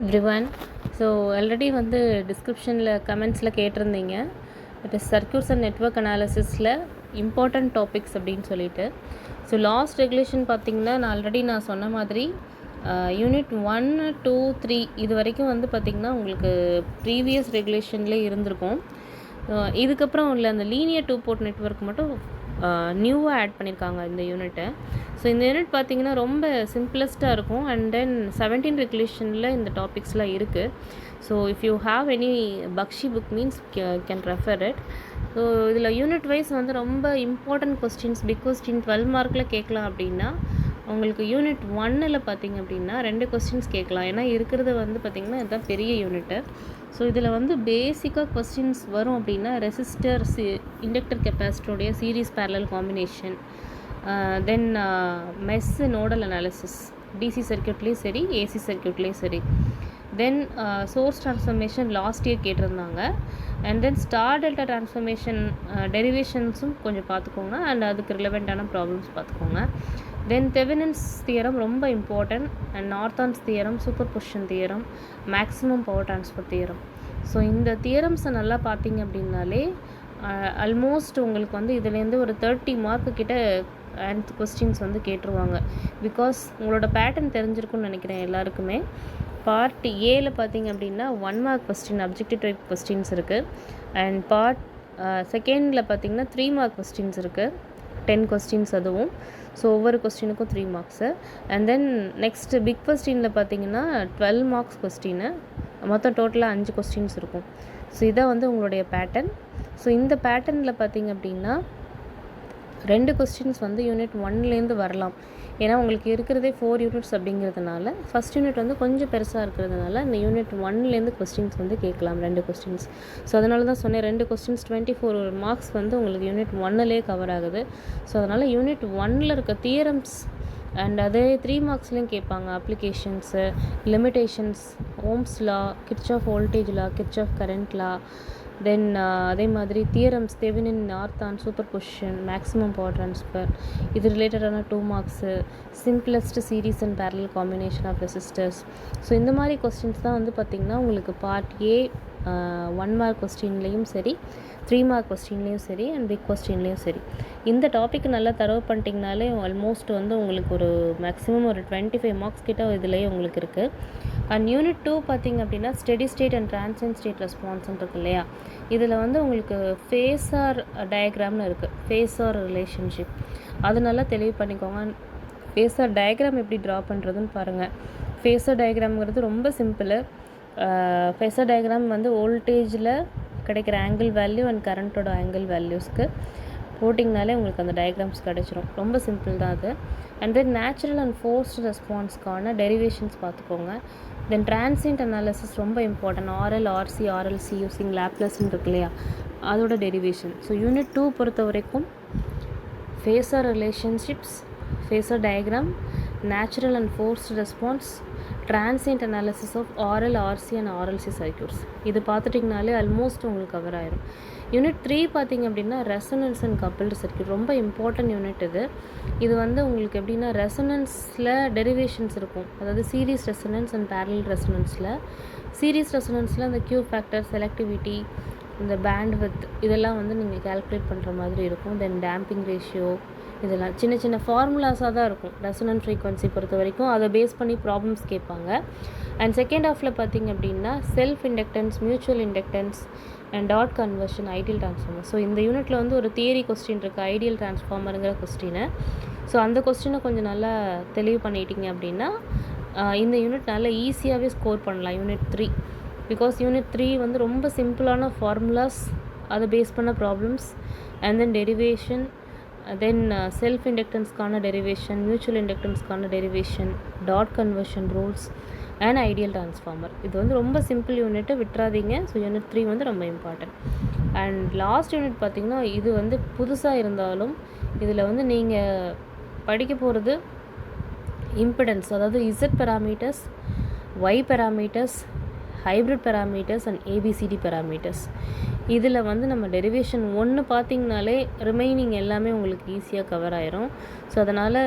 Everyone. So already வந்து டிஸ்கிரிப்ஷனில் கமெண்ட்ஸில் கேட்டிருந்தீங்க. It is circuits and network அனாலிசிஸில் இம்பார்ட்டண்ட் டாபிக்ஸ் அப்படின்னு சொல்லிட்டு. ஸோ லாஸ்ட் ரெகுலேஷன் பார்த்திங்கன்னா நான் சொன்ன மாதிரி யூனிட் 1, 2, 3 இது வரைக்கும் வந்து பார்த்திங்கன்னா உங்களுக்கு ப்ரீவியஸ் ரெகுலேஷன்லேயே இருந்திருக்கும். இதுக்கப்புறம் உள்ள அந்த லீனியர் டூ போர்ட் நெட்வொர்க் மட்டும் நியூவாக ஆட் பண்ணியிருக்காங்க இந்த யூனிட்டை. ஸோ இந்த யூனிட் பார்த்திங்கன்னா ரொம்ப சிம்பிளஸ்ட்டாக இருக்கும். அண்ட் தென் 17 ரெகுலேஷனில் இந்த டாபிக்ஸ்லாம் இருக்குது. So if you have any Bakshi book means can refer it. So இதில் யூனிட் வைஸ் வந்து ரொம்ப இம்பார்ட்டன்ட் கொஸ்டின்ஸ், பிக் கொஸ்டின் 12 மார்க்கில் கேட்கலாம். அப்படின்னா உங்களுக்கு யூனிட் 1ல் பார்த்திங்க அப்படின்னா 2 கொஸ்டின்ஸ் கேட்கலாம். ஏன்னா இருக்கிறது வந்து பார்த்திங்கன்னா இதுதான் பெரிய யூனிட்டு. ஸோ இதில் வந்து பேசிக்காக கொஸ்டின்ஸ் வரும் அப்படின்னா ரெசிஸ்டர், இண்டக்டர் கெப்பாசிட்டருடைய series parallel combination, then mesh nodal analysis DC சர்க்யூட்லேயும் சரி ஏசி சர்க்யூட்லேயும் சரி, then source transformation last year கேட்டிருந்தாங்க. And then star delta transformation டெரிவேஷன்ஸும் கொஞ்சம் பார்த்துக்கோங்க. அண்ட் அதுக்கு ரிலவெண்ட்டான ப்ராப்ளம்ஸ் பார்த்துக்கோங்க. தென் தெவெனின்ஸ் தியரம் ரொம்ப important. And Norton's theorem, superposition theorem, maximum power transfer theorem. So இந்த தியரம்ஸை நல்லா பார்த்தீங்க அப்படின்னாலே ஆல்மோஸ்ட் உங்களுக்கு வந்து இதுலேருந்து ஒரு 30 மார்க்கு கிட்ட ஆன்சர் கொஸ்டின்ஸ் வந்து கேட்டுருவாங்க. பிகாஸ் உங்களோட பேட்டர்ன் தெரிஞ்சிருக்குன்னு நினைக்கிறேன் எல்லாருக்குமே. பார்ட் ஏல பார்த்தீங்க அப்படின்னா 1 mark question objective type questions இருக்குது. அண்ட் பார்ட் செகண்டில் பார்த்தீங்கன்னா 3 மார்க் கொஸ்டின்ஸ் இருக்குது, 10 கொஸ்டின்ஸ் அதுவும். ஸோ ஒவ்வொரு கொஸ்டினுக்கும் 3 marks. And then next big கொஸ்டினில் பார்த்தீங்கன்னா 12 மார்க்ஸ் கொஸ்டின்னு, மொத்தம் டோட்டலாக 5 கொஸ்டின்ஸ் இருக்கும். ஸோ இதான் வந்து உங்களுடைய பேட்டர்ன். ஸோ இந்த பேட்டர்னில் பார்த்தீங்க அப்படின்னா 2 கொஸ்டின்ஸ் வந்து யூனிட் 1லேருந்து வரலாம். ஏன்னா உங்களுக்கு இருக்கிறதே 4 யூனிட்ஸ் அப்படிங்கிறதுனால ஃபஸ்ட் யூனிட் வந்து கொஞ்சம் பெருசாக இருக்கிறதுனால இந்த யூனிட் 1லேருந்து கொஸ்டின்ஸ் வந்து கேட்கலாம், 2 கொஸ்டின்ஸ். ஸோ அதனால தான் சொன்னேன் 2 கொஸ்டின்ஸ் 24 மார்க்ஸ் வந்து உங்களுக்கு யூனிட் 1லேயே கவர் ஆகுது. ஸோ அதனால் யூனிட் 1ல் இருக்க தியரம்ஸ் அண்ட் அதே 3 மார்க்ஸ்லேயும் கேட்பாங்க. Applications, limitations, Ohm's law, Kirchhoff voltage law, Kirchhoff current law, then அதே மாதிரி theorems, Thevenin, Norton, superposition, maximum power transfer, இது ரிலேட்டடான 2 marks, simplest series and parallel combination of resistors. So இந்த மாதிரி கொஸ்டின்ஸ் தான் வந்து பார்த்திங்கன்னா உங்களுக்கு பார்ட் ஏ 1 மார்க் கொஸ்டின்லேயும் சரி, 3 மார்க் கொஸ்டின்லேயும் சரி, அண்ட் பிக் கொஸ்டின்லேயும் சரி. இந்த டாபிக் நல்லா தரவு பண்ணிட்டீங்கனாலே ஆல்மோஸ்ட் வந்து உங்களுக்கு ஒரு மேக்ஸிமம் ஒரு 25 மார்க்ஸ் கிட்ட இதுலேயே உங்களுக்கு இருக்குது. அண்ட் யூனிட் 2 பார்த்திங்க அப்படின்னா steady state and transient state ரெஸ்பான்ஸ்ன்னு இருக்கு இல்லையா. இதில் வந்து உங்களுக்கு ஃபேஸார் டயக்ராம்னு இருக்குது, ஃபேஸார் ரிலேஷன்ஷிப். அது நல்லா தெளிவு பண்ணிக்கோங்க. ஃபேஸார் டயக்ராம் எப்படி ட்ரா பண்ணுறதுன்னு பாருங்கள். ஃபேஸார் டயக்ராம்ங்கிறது ரொம்ப சிம்பிள். ஃபேஸார் டயக்ராம் வந்து வோல்டேஜில் கிடைக்கிற ஆங்கிள் வேல்யூ அண்ட் கரண்ட்டோட ஆங்கிள் வேல்யூஸ்க்கு போட்டிங்கனாலே உங்களுக்கு அந்த டயக்ராம்ஸ் கிடச்சிரும். ரொம்ப சிம்பிள் தான் அது. And then natural and forced ரெஸ்பான்ஸ்க்கான டெரிவேஷன்ஸ் பார்த்துக்கோங்க. தென் டிரான்சியன்ட் அனாலிசிஸ் ரொம்ப important. RL, RC, RLC using லேப்லஸ்ன்னு இருக்கு இல்லையா, அதோட டெரிவேஷன். ஸோ யூனிட் 2 பொறுத்த வரைக்கும் phasor relationships, phasor diagram, natural and forced response, transient analysis of RL, RC and RLC circuits. இது பார்த்துட்டிங்கனாலே ஆல்மோஸ்ட் உங்களுக்கு கவர் ஆயிரும். யூனிட் 3 பார்த்திங்க அப்படின்னா ரெசனன்ஸ் அண்ட் கப்பிள்டு சர்க்யூட். ரொம்ப இம்பார்ட்டன்ட் யூனிட் இது. இது வந்து உங்களுக்கு எப்படின்னா ரெசனன்ஸில் டெரிவேஷன்ஸ் இருக்கும். அதாவது சீரீஸ் ரெசனன்ஸ் அண்ட் பேரலல் ரெசனன்ஸில். சீரீஸ் ரெசனன்ஸில் அந்த கியூ ஃபேக்டர், செலக்டிவிட்டி, இந்த பேண்ட் வித் இதெல்லாம் வந்து நீங்கள் கால்குலேட் பண்ணுற மாதிரி இருக்கும். தென் டேம்பிங் ரேஷியோ, இதெல்லாம் சின்ன சின்ன ஃபார்முலாஸாக தான் இருக்கும் ரெசனன்ட் ஃப்ரீக்வன்சி பொறுத்த வரைக்கும். அதை பேஸ் பண்ணி ப்ராப்ளம்ஸ் கேட்பாங்க. அண்ட் செகண்ட் ஹாஃபில் பார்த்திங்க அப்படின்னா self inductance, mutual inductance and dot conversion, ideal transformer. So இந்த யூனிட்டில் வந்து ஒரு தியரி கொஸ்டின் இருக்குது, ஐடியல் ட்ரான்ஸ்ஃபார்மருங்கிற கொஸ்டினை. ஸோ அந்த கொஸ்டினை கொஞ்சம் நல்லா தெளிவு பண்ணிட்டீங்க அப்படின்னா இந்த யூனிட் நல்லா ஈஸியாகவே ஸ்கோர் பண்ணலாம் யூனிட் 3. பிகாஸ் யூனிட் 3 வந்து ரொம்ப சிம்பிளான ஃபார்முலாஸ், அதை பேஸ் பண்ண problems, and then derivation, then self இண்டக்டன்ஸ்க்கான டெரிவேஷன், மியூச்சுவல் இண்டக்டன்ஸ்க்கான derivation, dot conversion rules and ideal transformer. இது வந்து ரொம்ப சிம்பிள் யூனிட்டு, விட்டுறாதீங்க. ஸோ யூனிட் 3 வந்து ரொம்ப இம்பார்ட்டன்ட். அண்ட் லாஸ்ட் யூனிட் பார்த்திங்கன்னா இது வந்து புதுசாக இருந்தாலும் இதில் வந்து நீங்கள் படிக்க போகிறது இம்பிடன்ஸ், அதாவது Z parameters, Y parameters, hybrid parameters and ABCD parameters. இதில் வந்து நம்ம டெரிவேஷன் 1 பார்த்திங்கனாலே ரிமைனிங் எல்லாமே உங்களுக்கு ஈஸியாக கவர் ஆயிரும். ஸோ அதனால்